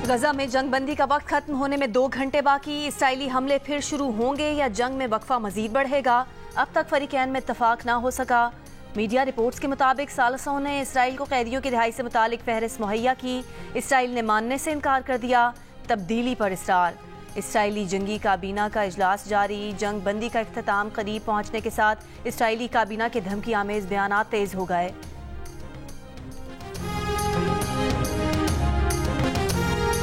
गजा में जंगबंदी का वक्त खत्म होने में 2 घंटे बाकी। इसराइली हमले फिर शुरू होंगे या जंग में वक्फा मजीद बढ़ेगा? अब तक फरीकैन में इत्तफाक ना हो सका। मीडिया रिपोर्ट्स के मुताबिक सालसों ने इसराइल को कैदियों की रिहाई से मुतालिक फहरिस्त मुहैया की। इसराइल ने मानने से इनकार कर दिया। तब्दीली पर इसरार। इसराइली जंगी काबीना का इजलास जारी। जंग बंदी का इख्तिताम करीब पहुंचने के साथ इसराइली काबीना के धमकी आमेज बयानात तेज हो गए।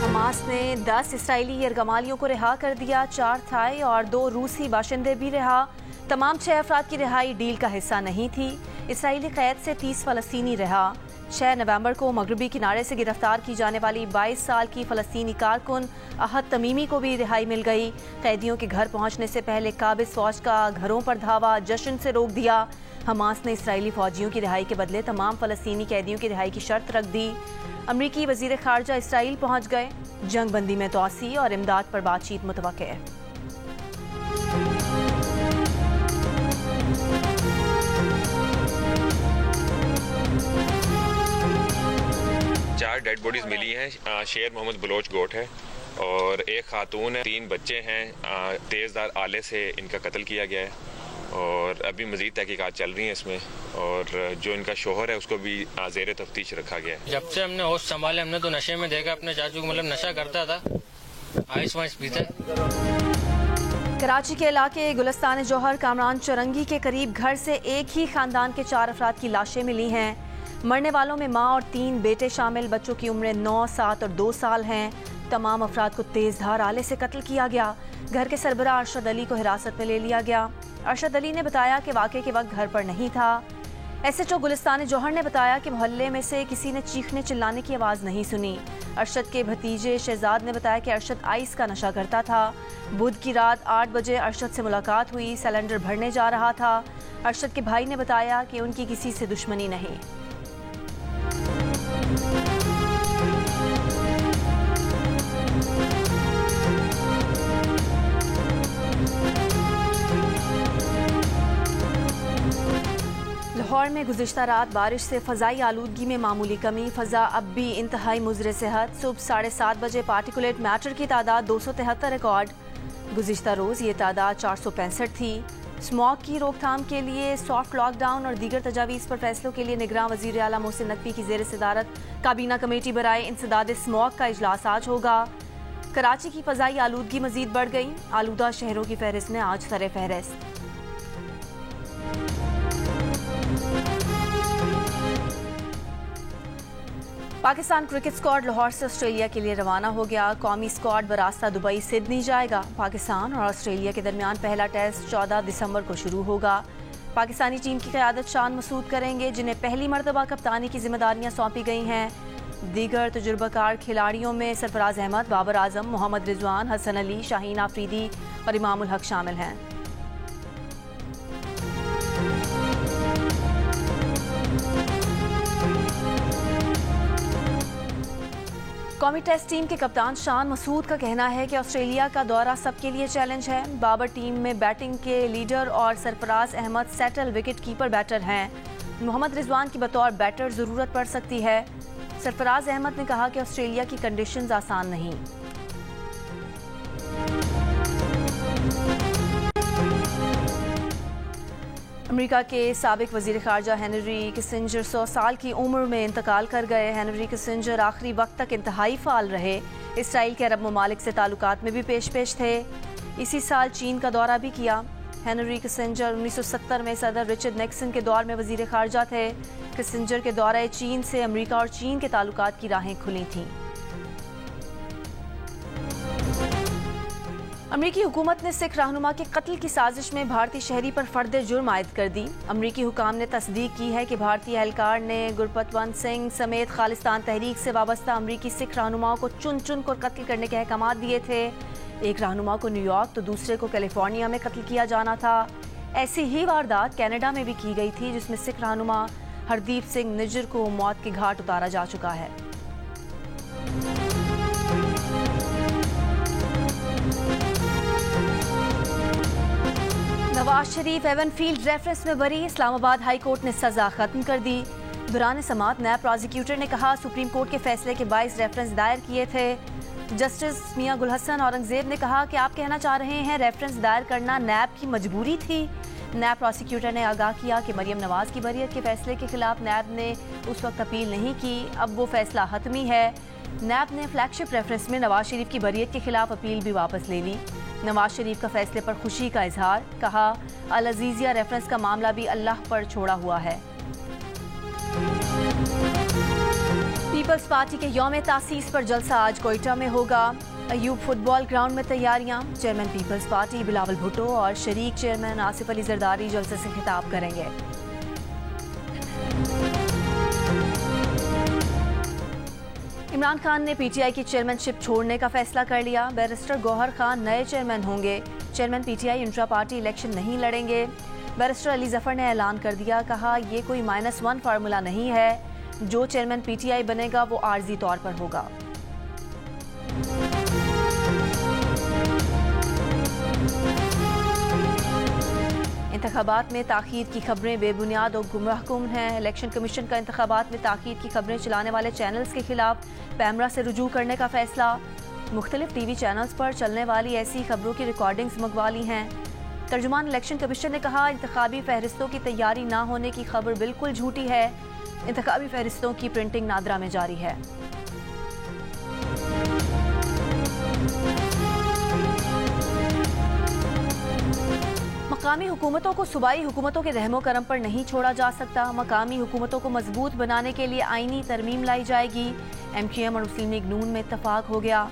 हमास ने 10 इसराइली यरगमालियों को रिहा कर दिया। 4 थाई और 2 रूसी बाशिंदे भी रिहा। तमाम 6 अफराद की रिहाई डील का हिस्सा नहीं थी। इसराइली कैद से 30 फलस्तीनी रिहा। 6 नवंबर को मगरबी किनारे से गिरफ्तार की जाने वाली 22 साल की फलस्तीनी कारकुन अहद तमीमी को भी रिहाई मिल गई। कैदियों के घर पहुंचने से पहले काबिज फौज का घरों पर धावा जश्न से रोक दिया। हमास ने इसराइली फौजियों की रिहाई के बदले तमाम फलस्तीनी कैदियों की रिहाई की शर्त रख दी। अमरीकी वजीर खारजा इसराइल पहुंच गए। जंग बंदी में तोसी और इमदाद पर बातचीत मुतवक्के है। 4 डेड बॉडीज मिली हैं। शेर मोहम्मद बलोच गोट है और एक खातून है। 3 बच्चे हैं। तेज़धार आले से इनका कत्ल किया गया है और अभी मज़ीद तहकीकात चल रही हैं इसमें। और जो इनका शोहर है उसको भी ज़ेर तफ्तीश रखा गया है। जब से हमने होश संभाले हमने तो नशे में देखा अपने चाचू को, मतलब नशा करता था, आइस वाइस पीता। कराची के इलाके गुलिस्तान जौहर कामरान चरंगी के करीब घर से एक ही खानदान के 4 अफराद की लाशें मिली हैं। मरने वालों में माँ और 3 बेटे शामिल। बच्चों की उम्रें 9, 7 और 2 साल हैं। तमाम अफराद को तेज़धार आले से कत्ल किया गया। घर के सरबराह अरशद अली को हिरासत में ले लिया गया। अरशद अली ने बताया कि वाक़े के वक्त घर पर नहीं था। SHO गुलिस्तान जौहर ने बताया कि मोहल्ले में से किसी ने चीखने चिल्लाने की आवाज़ नहीं सुनी। अरशद के भतीजे शहजाद ने बताया कि अरशद आइस का नशा करता था। बुध की रात 8 बजे अरशद से मुलाकात हुई। सिलेंडर भरने जा रहा था। अरशद के भाई ने बताया कि उनकी किसी से दुश्मनी नहीं। लाहौर में गुज़िश्ता रात बारिश से फ़ज़ाई आलूदगी में मामूली कमी। फ़ज़ा अब भी इंतहाई मुज़र सेहत। सुबह 7:30 बजे पार्टिकुलेट मैटर की तादाद 273 रिकॉर्ड। गुज़िश्ता रोज़ ये तादाद 465 थी। स्मॉग की रोकथाम के लिए सॉफ्ट लॉकडाउन और दीगर तजावीज़ पर फैसलों के लिए निगरान वज़ीर आला मोहसिन नकवी की ज़ेर सदारत काबीना कमेटी बराए इंसदाद स्मॉग का इजलास आज होगा। कराची की फ़ज़ाई आलूदगी मज़ीद बढ़ गई। आलूदा शहरों की फहरिस्त में आज सरे फहरिस्त। पाकिस्तान क्रिकेट स्क्वाड लाहौर से ऑस्ट्रेलिया के लिए रवाना हो गया। कौमी स्क्वाड बरास्ता दुबई सिडनी जाएगा। पाकिस्तान और ऑस्ट्रेलिया के दरमियान पहला टेस्ट 14 दिसंबर को शुरू होगा। पाकिस्तानी टीम की क़यादत शान मसूद करेंगे, जिन्हें पहली मरतबा कप्तानी की जिम्मेदारियां सौंपी गई हैं। दीगर तजुर्बाकार खिलाड़ियों में सरफराज अहमद, बाबर आजम, मोहम्मद रिजवान, हसन अली, शाहीन आफरीदी और इमामुल हक शामिल हैं। कौमी टेस्ट टीम के कप्तान शान मसूद का कहना है कि ऑस्ट्रेलिया का दौरा सबके लिए चैलेंज है। बाबर टीम में बैटिंग के लीडर और Sarfaraz Ahmed settle wicket keeper batter हैं। मोहम्मद रिजवान की बतौर बैटर ज़रूरत पड़ सकती है। सरफराज अहमद ने कहा कि ऑस्ट्रेलिया की कंडीशंस आसान नहीं। अमेरिका के साबिक वज़ीर ख़ारजा हेनरी किसिंजर 100 साल की उम्र में इंतकाल कर गए। हेनरी किसिंजर आखिरी वक्त तक इंतहाई फ़ाल रहे। इसराइल के अरब ममालिक से ताल्लुकात में भी पेश थे। इसी साल चीन का दौरा भी किया। हेनरी किसिंजर 1970 में सदर रिचर्ड निक्सन के दौर में वज़ीर ख़ारजा थे। किसिंजर के दौरे चीन से अमेरिका और चीन के ताल्लुकात की राहें खुली थीं। अमरीकी हुकूमत ने सिख रहनुमा के कत्ल की साजिश में भारतीय शहरी पर फर्द जुर्म आयद कर दी। अमरीकी हुकाम ने तस्दीक की है कि भारतीय एहलकार ने गुरपतवंत सिंह समेत खालिस्तान तहरीक से वाबस्ता अमरीकी सिख रहनुमाओं को चुन चुन कर कत्ल करने के अहकाम दिए थे। एक रहनुमा को न्यूयॉर्क तो दूसरे को कैलिफोर्निया में कत्ल किया जाना था। ऐसी ही वारदात कनाडा में भी की गई थी, जिसमें सिख रहनुमा हरदीप सिंह निज्जर को मौत के घाट उतारा जा चुका है। नवाज शरीफ एवनफील्ड रेफरेंस में बरी। इस्लामाबाद हाई कोर्ट ने सजा खत्म कर दी। दौरान समाअत नैब प्रोसिक्यूटर ने कहा सुप्रीम कोर्ट के फैसले के 22 रेफरेंस दायर किए थे। जस्टिस मियां गुल हसन औरंगजेब ने कहा कि आप कहना चाह रहे हैं रेफरेंस दायर करना नैब की मजबूरी थी। नैब प्रोसिक्यूटर ने आगाह किया कि मरियम नवाज की बरियत के फैसले के खिलाफ नैब ने उस वक्त अपील नहीं की, अब वो फैसला हतमी है। नैब ने फ्लैगशिप रेफरेंस में नवाज शरीफ की बरियत के खिलाफ अपील भी वापस ले ली। नवाज शरीफ का फैसले पर खुशी का इजहार, कहा अल अजीजिया रेफरेंस का मामला भी अल्लाह पर छोड़ा हुआ है। पीपल्स पार्टी के यौम तासीस पर जलसा आज कोयटा में होगा। अयूब फुटबॉल ग्राउंड में तैयारियां। Chairman peoples party Bilawal Bhutto और शरीक चेयरमैन आसिफ अली जरदारी जलसे से खिताब करेंगे। इमरान खान ने पीटीआई की चेयरमैनशिप छोड़ने का फैसला कर लिया। बैरिस्टर गौहर खान नए चेयरमैन होंगे। Chairman PTI intra party election नहीं लड़ेंगे। बैरिस्टर अली जफर ने ऐलान कर दिया, कहा ये कोई -1 फार्मूला नहीं है, जो चेयरमैन पीटीआई बनेगा वो आर्जी तौर पर होगा। इंतखाबात में ताख़ीर की खबरें बेबुनियाद और गुमराहकुन हैं। इलेक्शन कमीशन का इंतखाबात में ताख़ीर की खबरें चलाने वाले चैनल्स के खिलाफ पैमरा से रुजू करने का फैसला। मुख्तलिफ टीवी चैनल्स पर चलने वाली ऐसी खबरों की रिकॉर्डिंग्स मंगवा ली हैं। तर्जुमान इलेक्शन कमीशन ने कहा, इंतखाबी फहरिस्तों की तैयारी ना होने की खबर बिल्कुल झूठी है। इंतखाबी फहरिस्तों की प्रिंटिंग नादरा में जारी है। मकामी हुकूमतों को सूबाई हुकूमतों के रहमो करम पर नहीं छोड़ा जा सकता। मकामी हुकूमतों को मजबूत बनाने के लिए आईनी तरमीम लाई जाएगी। MQM और मुस्लिम लीग नून में इत्तफाक हो गया।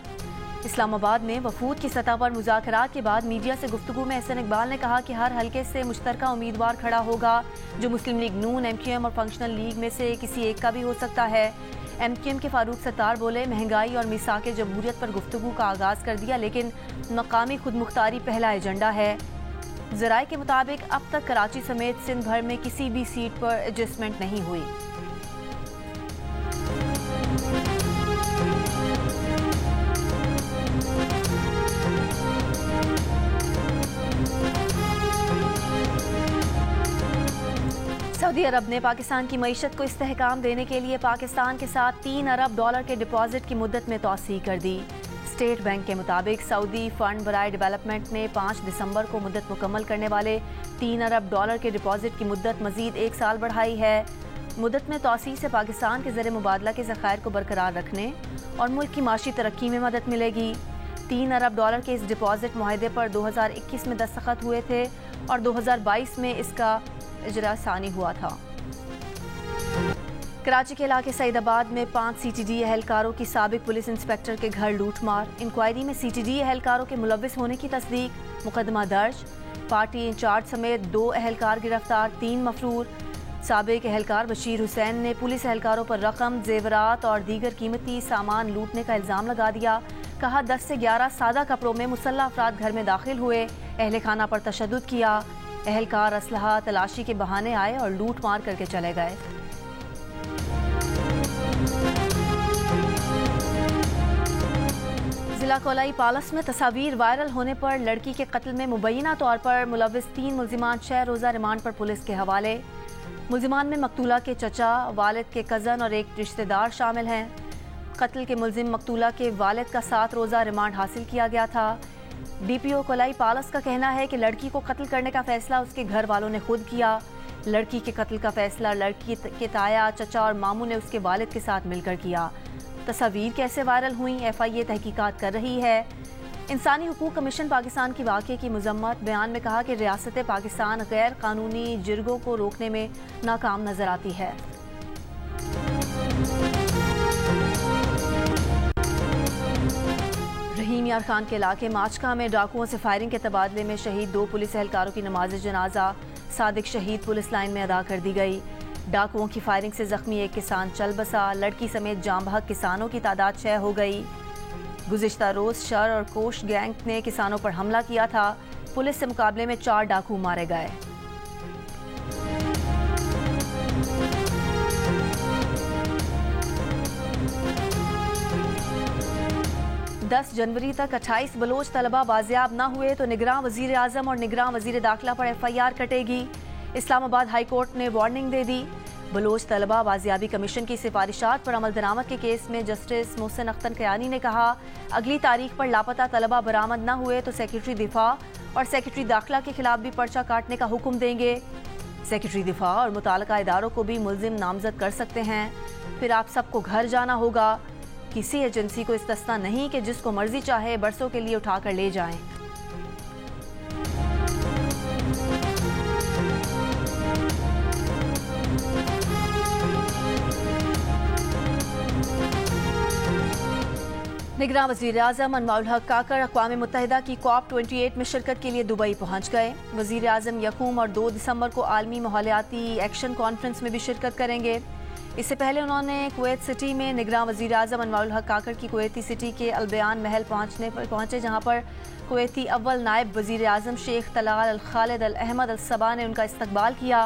इस्लामाबाद में वफूद की सतह पर मुज़ाकरात के बाद मीडिया से गुफ्तगू में एहसन इकबाल ने कहा कि हर हल्के से मुश्तरका उम्मीदवार खड़ा होगा, जो मुस्लिम लीग नून, MQM और फंक्शनल लीग में से किसी एक का भी हो सकता है। MQM के फारूक सत्तार बोले, महंगाई और मिसाक जमहूरियत पर गुफ्तगू का आगाज़ कर दिया, लेकिन मकामी खुदमुख्तारी पहला एजेंडा है। ज़राए के मुताबिक अब तक कराची समेत सिंध भर में किसी भी सीट पर एडजस्टमेंट नहीं हुई। सऊदी अरब ने पाकिस्तान की मईशत को इस्तेहकाम देने के लिए पाकिस्तान के साथ $3 अरब के डिपॉजिट की मुद्दत में तौसी कर दी। स्टेट बैंक के मुताबिक सऊदी फंड बराए डेवलपमेंट ने 5 दिसंबर को मुद्दत मुकम्मल करने वाले $3 अरब के डिपॉजिट की मुद्दत मजीद 1 साल बढ़ाई है। मुद्दत में तौसी से पाकिस्तान के ज़र मुबादला के ज़खायर को बरकरार रखने और मुल्क की माशी तरक्की में मदद मिलेगी। $3 अरब के इस डिपॉजिट मुआहदे पर 2021 में दस्तखत हुए थे और 2022 में इसका इजरा सानी हुआ था। कराची के इलाके सईदाबाद में 5 CTD एहलकारों की साबिक पुलिस इंस्पेक्टर के घर लूटमार। इंक्वायरी में CTD एहलकारों के मुलव्विस होने की तस्दीक, मुकदमा दर्ज। पार्टी इंचार्ज समेत 2 एहलकार गिरफ्तार, 3 मफरूर। साबिक एहलकार बशीर हुसैन ने पुलिस एहलकारों पर रकम, जेवरात और दीगर कीमती सामान लूटने का इल्ज़ाम लगा दिया। कहा 10 से 11 सादा कपड़ों में मुसल्लह अफराद घर में दाखिल हुए, अहले खाना पर तशद्दुद किया। एहलकार असलहा तलाशी के बहाने आए और लूट मार करके चले गए। जिला कोलाई पालस में तस्वीर वायरल होने पर लड़की के कत्ल में मुबैना तौर पर मुलव्विस 3 मुल्जिमान 6 रोज़ा रिमांड पर पुलिस के हवाले। मुल्जिमान में मकतूला के चचा, वालिद के कज़न और एक रिश्तेदार शामिल हैं। कत्ल के मुल्जिम मकतूला के वालिद का 7 रोज़ा रिमांड हासिल किया गया था। DPO कोलाई पालस का कहना है कि लड़की को कत्ल करने का फैसला उसके घर वालों ने खुद किया। लड़की के कत्ल का फैसला लड़की के ताया, चचा और मामू ने उसके वालिद के साथ मिलकर किया। तस्वीर कैसे वायरल हुई, FIA तहकीकात कर रही है। इंसानी हुकूक कमीशन पाकिस्तान की वाक़े की मजम्मत। बयान में कहा कि रियासत पाकिस्तान गैर कानूनी जिरगों को रोकने में नाकाम नजर आती है। रहीम यार खान के इलाके माचका में डाकुओं से फायरिंग के तबादले में शहीद 2 पुलिस एहलकारों की नमाज जनाजा सादिक शहीद पुलिस लाइन में अदा कर दी गई। डाकुओं की फायरिंग से जख्मी एक किसान चल बसा। लड़की समेत जाम बहक किसानों की तादाद 6 हो गई। गुज़िश्ता रोज शर और कोश गैंग ने किसानों पर हमला किया था। पुलिस से मुकाबले में 4 डाकू मारे गए। दस जनवरी तक 28 बलोच तलबा बाजियाब न हुए तो निगरान वजीर आजम और निगरान वजीर दाखिला पर FIR कटेगी। इस्लामाबाद हाई कोर्ट ने वार्निंग दे दी। बलोच तलबा बाजियाबी कमीशन की सिफारिशात पर अमल दरामद के केस में जस्टिस मोहसिन अख्तर कयानी ने कहा, अगली तारीख पर लापता तलबा बरामद न हुए तो सेक्रेटरी दिफा और सेक्रेटरी दाखिला के खिलाफ भी पर्चा काटने का हुक्म देंगे। सेक्रेटरी दिफा और मुताल्लिका इदारों को भी मुल्जिम नामजद कर सकते हैं। फिर आप सबको घर जाना होगा। किसी एजेंसी को इस्तिस्ना नहीं कि जिसको मर्जी चाहे बरसों के लिए उठाकर ले जाएं। निगरान वज़ीर-ए-आज़म अनवारुल हक काकर अक़वाम मुत्तहिदा की COP28 में शिरकत के लिए दुबई पहुँच गए। वज़ीर-ए-आज़म यकूम और 2 दिसंबर को आलमी माहौलियाती एक्शन कॉन्फ्रेंस में भी शिरकत करेंगे। इससे पहले उन्होंने कुवैत सिटी में निगरान वज़ीर-ए-आज़म अनवारुल हक काकर की कुवैती सिटी के अलबयान महल पहुँचे, जहाँ पर कुवैती अव्वल नायब वज़ीर-ए-आज़म शेख तलाल अल खालिद अल अहमद अल सबा ने उनका इस्तकबाल किया।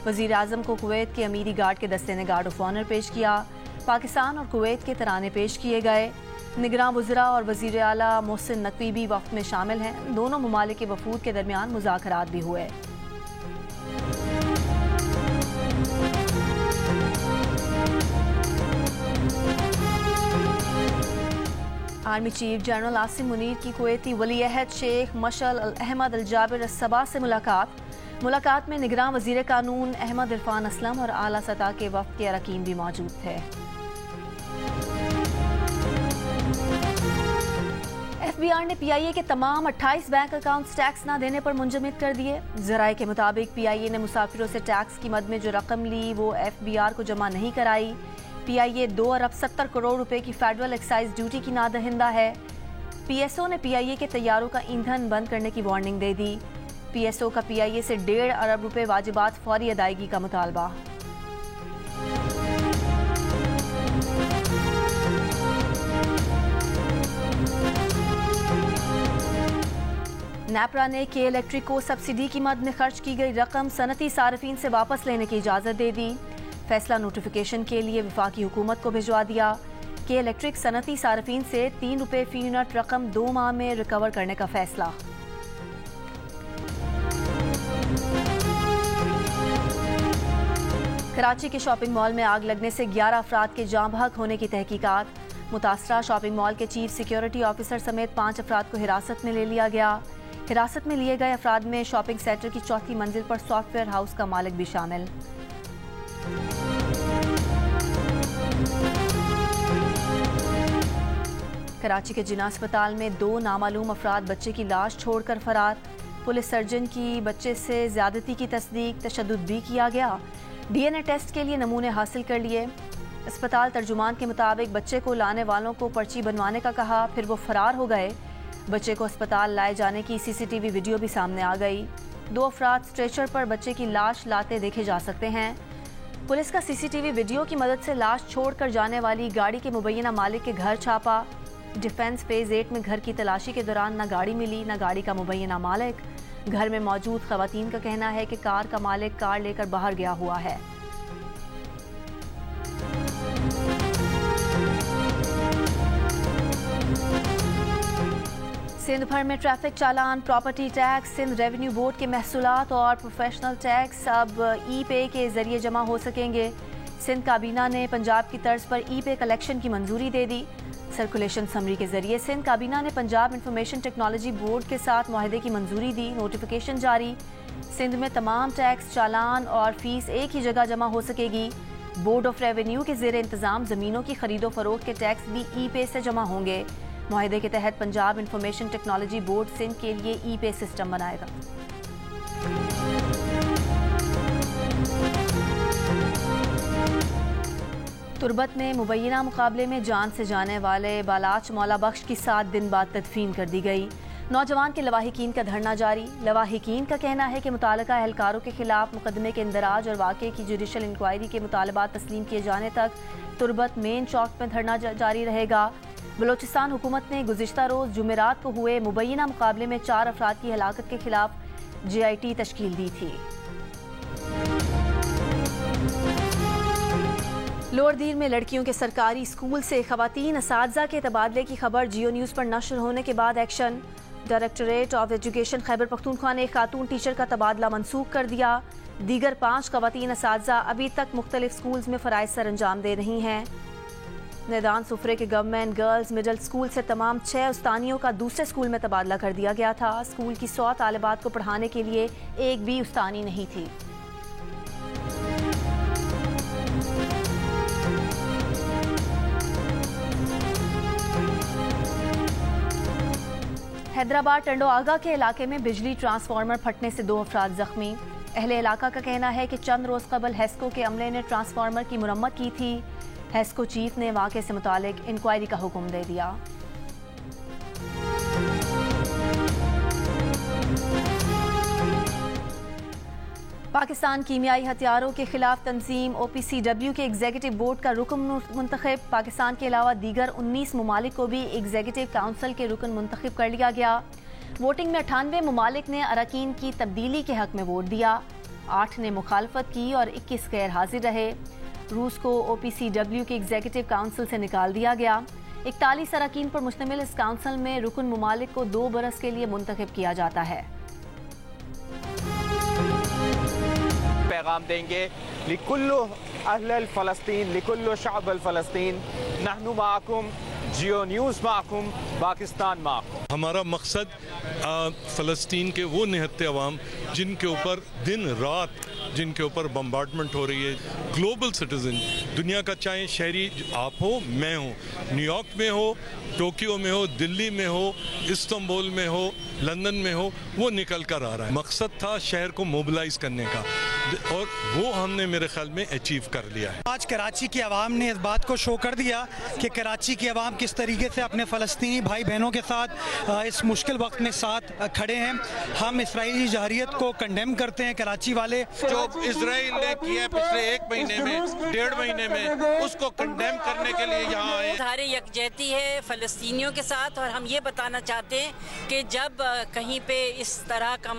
वज़ीर-ए-आज़म को कुवैत के अमीरी गार्ड के दस्ते ने गार्ड ऑफ ऑनर पेश किया। पाकिस्तान और कुवैत के तराने पेश किए गए। निगरान वज़रा और वज़ीर आला मोहसिन नकवी भी वक्त में शामिल हैं। दोनों ममालिक के वफूद के दरमियान मुज़ाकरात भी हुए। Army chief general Asim Munir की कुवैती वली अहद शेख मशअल अल अहमद अल जाबिर अल सबा से मुलाकात में निगरान वज़ीर कानून अहमद इरफान असलम और आला सतह के वफ़द के अरकान भी मौजूद थे। FBI ने PIA के तमाम 28 बैंक अकाउंट्स टैक्स न देने पर मुंजमद कर दिए। ज़राए के मुताबिक PIA ने मुसाफिरों से टैक्स की मद में जो रकम ली वो FBR को जमा नहीं कराई। PIA 2 अरब 70 करोड़ रुपए की फेडरल एक्साइज ड्यूटी की नादहिंदा है। PSO ने PIA के तैयारों का ईंधन बंद करने की वार्निंग दे दी। PSO का PIA से 1.5 अरब रुपए वाजिबात फौरी अदायगी का मुतालबा। नेपरा ने के इलेक्ट्रिक को सब्सिडी की मद में खर्च की गई रकम सनती सार्फिन से वापस लेने की इजाज़त दे दी। फैसला नोटिफिकेशन के लिए वफाकी हुकूमत को भिजवा दिया। के इलेक्ट्रिक सनती सार्फिन से 3 रुपये फी यूनिट रकम 2 माह में रिकवर करने का फैसला। कराची के शॉपिंग मॉल में आग लगने से 11 अफराद के जाँ बहक होने की तहकीकात। मुतासरा शॉपिंग मॉल के चीफ सिक्योरिटी ऑफिसर समेत 5 अफराद को हिरासत में ले लिया गया। हिरासत में लिए गए अफराद में शॉपिंग सेंटर की 4थी मंजिल पर सॉफ्टवेयर हाउस का मालिक भी शामिल। कराची के जिना अस्पताल में 2 नामालूम अफराद बच्चे की लाश छोड़कर फरार। पुलिस सर्जन की बच्चे से ज्यादती की तस्दीक, तशद्दुद भी किया गया। DNA टेस्ट के लिए नमूने हासिल कर लिए। अस्पताल तर्जुमान के मुताबिक बच्चे को लाने वालों को पर्ची बनवाने का कहा, फिर वो फरार हो गए। बच्चे को अस्पताल लाए जाने की CCTV वीडियो भी सामने आ गई। 2 अफराद स्ट्रेचर पर बच्चे की लाश लाते देखे जा सकते हैं। पुलिस का CCTV वीडियो की मदद से लाश छोड़कर जाने वाली गाड़ी के मुबैना मालिक के घर छापा। डिफेंस फेज 8 में घर की तलाशी के दौरान न गाड़ी मिली न गाड़ी का मुबैना मालिक। घर में मौजूद खवातीन का कहना है कि कार का मालिक कार लेकर बाहर गया हुआ है। सिंध भर में ट्रैफिक चालान, property tax, Sindh revenue board के महसूलात और प्रोफेशनल टैक्स अब ई-पे के जरिए जमा हो सकेंगे। सिंध काबीना ने पंजाब की तर्ज पर ई-पे कलेक्शन की मंजूरी दे दी। सर्कुलेशन समरी के जरिए सिंध काबीना ने पंजाब इंफॉर्मेशन टेक्नोलॉजी बोर्ड के साथ मुआहदे की मंजूरी दी। नोटिफिकेशन जारी। सिंध में तमाम टैक्स, चालान और फीस एक ही जगह जमा हो सकेगी। बोर्ड ऑफ रेवेन्यू के ज़ेर इंतज़ाम ज़मीनों की खरीदो फरोख्त के टैक्स भी ई-पे से जमा होंगे। मुआहदे के तहत Punjab information technology board Sindh के लिए ई-पे सिस्टम बनाएगा। तुर्बत में मुबैना मुकाबले में जान से जाने वाले बालाच मौला बख्श की 7 दिन बाद तदफीन कर दी गई। नौजवान के लवाहिकीन का धरना जारी। लवाहिकीन का कहना है कि मुताल्लिका एहलकारों के खिलाफ मुकदमे के इंदराज और वाक़े की जुडिशल इंक्वायरी के मुतालबात तस्लीम किए जाने तक तुर्बत मेन चौक में धरना जारी रहेगा। बलोचिस्तान हुकूमत ने गुज़िश्ता रोज़ जुमेरात को हुए मुबैना मुकाबले में 4 अफराद की हलाकत के खिलाफ JIT तश्कील दी थी। लोअर दीर में लड़कियों के सरकारी स्कूल से खवातीन असातिज़ा के तबादले की खबर जियो न्यूज़ पर नशर होने के बाद action. Directorate of education Khyber Pakhtunkhwa ने एक खातून टीचर का तबादला मनसूख कर दिया। दीगर 5 ख़वातीन असातिज़ा अभी तक मुख्तलिफ स्कूल्स में फ़राइज़ सर अंजाम दे रही हैं। मैदान सुफरे के गवर्नमेंट गर्ल्स मिडिल स्कूल से तमाम 6 उस्तानियों का दूसरे स्कूल में तबादला कर दिया गया था। स्कूल की 100 तालिबात को पढ़ाने के लिए एक भी उस्तानी नहीं थी। हैदराबाद टंडो आगा के इलाके में बिजली ट्रांसफार्मर फटने से 2 अफराद जख्मी। अहले इलाका का कहना है कि चंद रोज कबल हेस्को के अमले ने ट्रांसफार्मर की मुरम्मत की थी। हेस्को चीफ ने वाक़े से मुतालिक इंक्वायरी का हुक्म दे दिया। पाकिस्तान कीमियाई हथियारों के खिलाफ तंजीम OPCW के एग्जीक्यूटिव बोर्ड का रुकन मुंतखब। पाकिस्तान के अलावा दीगर 19 ममालिक को भी एग्जीक्यूटिव काउंसिल के रुकन मुंतखब कर लिया गया। वोटिंग में 98 ममालिक ने अरकान की तब्दीली के हक में वोट दिया, 8 ने मुखालफत की और 21 गैर हाजिर रहे। रूस को OPCW के एग्जीक्यूटिव काउंसिल से निकाल दिया गया। 41 अरकान पर मुश्तमिल इस काउंसिल में रुकन ममालिक को 2 बरस के लिए मुंतखब किया जाता है। पैगाम देंगे लिकुल्लु अहल फ़लस्तीन लिकुल्लु शअब फ़लस्तीन नहनु माकुम जियो न्यूज़ माकुम पाकिस्तान माकुम। हमारा मकसद फ़लस्तीन के वो निहत्ते अवाम जिनके ऊपर दिन रात जिनके ऊपर बम्बार्डमेंट हो रही है, ग्लोबल सिटीज़न दुनिया का, चाहे शहरी आप हो मैं हूँ, न्यूयॉर्क में हो, टोक्यो में हो, दिल्ली में हो, इस्तांबुल में हो, लंदन में हो, वो निकल कर आ रहा है। मकसद था शहर को मोबिलाइज करने का और वो हमने मेरे ख्याल में अचीव कर लिया है। आज कराची की आवाम ने इस बात को शो कर दिया कि कराची की आवाम किस तरीके से अपने फ़लस्तीनी भाई बहनों के साथ इस मुश्किल वक्त में साथ खड़े हैं। हम इसराइली जहरियत को कंडेम करते हैं। कराची वाले जो इसराइल ने किया पिछले 1 महीने में, 1.5 महीने में, उसको कंडेम करने के लिए यहाँ आए। सारे यकजहती है फ़लस्तीनियों के साथ और हम ये बताना चाहते हैं कि जब कहीं पे इस तरह का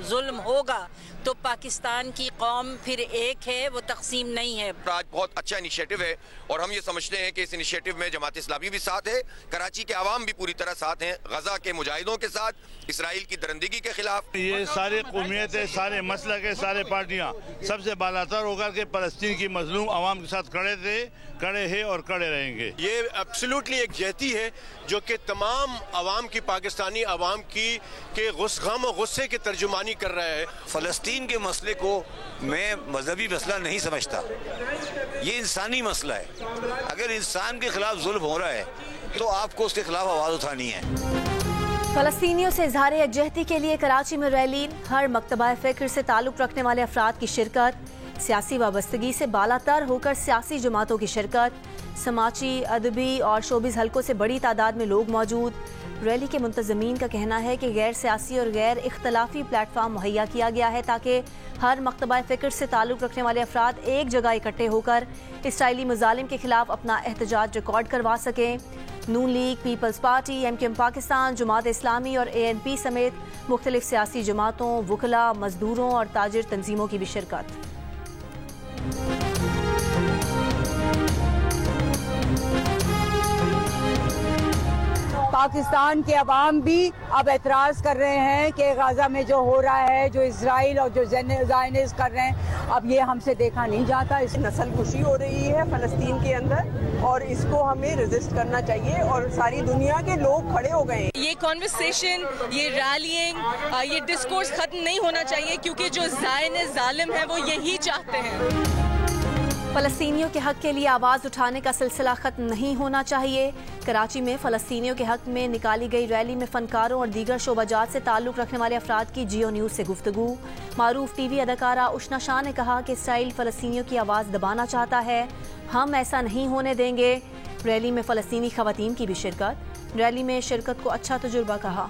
जुल्म होगा तो पाकिस्तान की कौम फिर एक है, वो तकसीम नहीं है। आज बहुत अच्छा इनिशिएटिव है और हम ये समझते हैं कि इस इनिशिएटिव में जमात इस्लामी भी साथ है, कराची के आवाम भी पूरी तरह साथ हैं, गजा के मुजाहिदों के साथ, इसराइल की दरिंदगी के खिलाफ। ये सारे कौमियतें, सारे मसलक है, सारे पार्टियाँ सबसे बालातर होकर के फ़लस्तीन की मजलूम आवाम के साथ खड़े थे, खड़े हैं और खड़े रहेंगे। ये एब्सोल्युटली एक जहती है जो कि तमाम आवाम की, पाकिस्तानी आवाम की के गम और गुस्से की तर्जुमानी कर रहा है। फ़लस्तीन के मसले को मैं मजहबी मसला नहीं समझता, ये इंसानी मसला है। अगर इंसान के खिलाफ जुल्म हो रहा है तो आपको उसके खिलाफ आवाज़ उठानी है। फ़लस्तीनियों से इज़हार यकजहती के लिए कराची में रैली, हर मकतबा फ़िक्र से ताल्लुक़ रखने वाले अफराद की शिरकत, सियासी वाबस्तगी से बालातर होकर सियासी जमातों की शिरकत, समाजी, अदबी और शोबिज़ हलकों से बड़ी तादाद में लोग मौजूद। रैली के मुंतज़मीन का कहना है कि गैर सियासी और गैर इख्तलाफी प्लेटफार्म मुहैया किया गया है ताकि हर मकतबा फ़िक्र से ताल्लुक़ रखने वाले अफराद एक जगह इकट्ठे होकर इसराइली मुजालिम के खिलाफ अपना एहतजाज रिकॉर्ड करवा सकें। Noon league, peoples party, MKM Pakistan, Jamaat Islami और ANP समेत मुख्तलिफ सियासी जमातों, वकला, मजदूरों और ताजिर तंजीमों की भी शिरकत। पाकिस्तान के अवाम भी अब एतराज़ कर रहे हैं कि गाज़ा में जो हो रहा है, जो इसराइल और जो ज़ायनिस्ट कर रहे हैं, अब ये हमसे देखा नहीं जाता। इस नस्लकुशी हो रही है फ़लस्तीन के अंदर और इसको हमें रेजिस्ट करना चाहिए और सारी दुनिया के लोग खड़े हो गए। ये कॉन्वर्सेशन, ये रैलिंग, ये डिस्कोर्स ख़त्म नहीं होना चाहिए क्योंकि जो ज़ायनिस्ट ज़ालिम है वो यही चाहते हैं। फ़लस्तीनियों के हक़ के लिए आवाज़ उठाने का सिलसिला ख़त्म नहीं होना चाहिए। कराची में फ़लस्तीनियों के हक़ में निकाली गई रैली में फ़नकारों और दीगर शोबाजात से ताल्लुक़ रखने वाले अफराद की जियो न्यूज़ से गुफ्तगू। मारूफ TV अदाकारा उशना शाह ने कहा कि इसराइल फ़लस्तीनियों की आवाज़ दबाना चाहता है, हम ऐसा नहीं होने देंगे। रैली में फ़लस्तीनी ख़वातीन की भी शिरकत। रैली में शिरकत को अच्छा तजुर्बा कहा।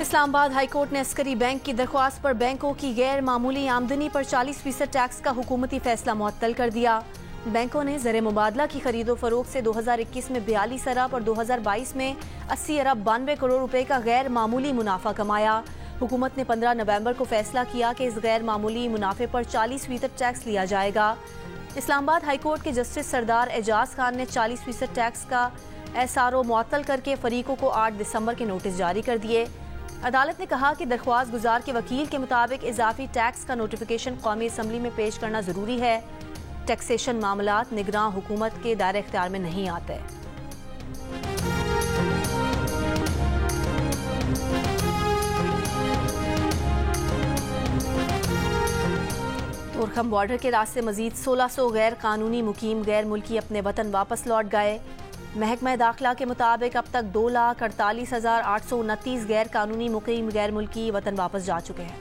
इस्लामाबाद हाई कोर्ट ने अस्करी बैंक की दरख्वास्त पर बैंकों की गैर मामूली आमदनी पर 40% टैक्स का हुकूमती फैसला मुअत्तल कर दिया। बैंकों ने ज़र मुबादला की खरीदो फरोख्त से 2021 में 42 अरब और 2022 में 80 अरब 92 करोड़ रुपए का गैर मामूली मुनाफा कमाया। हुकूमत ने 15 नवंबर को फैसला किया कि इस गैर मामूली मुनाफे पर 40% टैक्स लिया जाएगा। इस्लामाबाद हाईकोर्ट के जस्टिस सरदार एजाज खान ने 40% टैक्स का SRO मुअत्तल करके फरीकों को 8 दिसंबर के नोटिस जारी कर दिए। अदालत ने कहा कि दरख्वास्त गुजार के वकील के मुताबिक इजाफी टैक्स का नोटिफिकेशन कौमी असम्बली में पेश करना जरूरी है। टैक्सेशन मामलात निगरान हुकूमत के दायरे इख्तियार में नहीं आते। तोरखम बॉर्डर के रास्ते मजीद 1600 गैर कानूनी मुकीम गैर मुल्की अपने वतन वापस लौट गए। महकमा दाखिला के मुताबिक अब तक 2,48,829 गैर कानूनी मुकीम गैर मुल्की वतन वापस जा चुके हैं।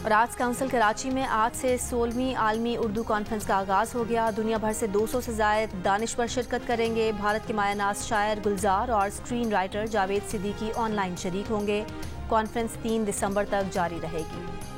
और आर्ट्स काउंसिल कराची में आज से 16वीं आलमी उर्दू कॉन्फ्रेंस का आगाज़ हो गया। दुनिया भर से 200 से ज़ायद दानिश्वर शिरकत करेंगे। भारत के मायानाज शायर गुलजार और screen writer Javed Siddiqui online शरीक होंगे। कॉन्फ्रेंस 3 दिसंबर तक जारी रहेगी।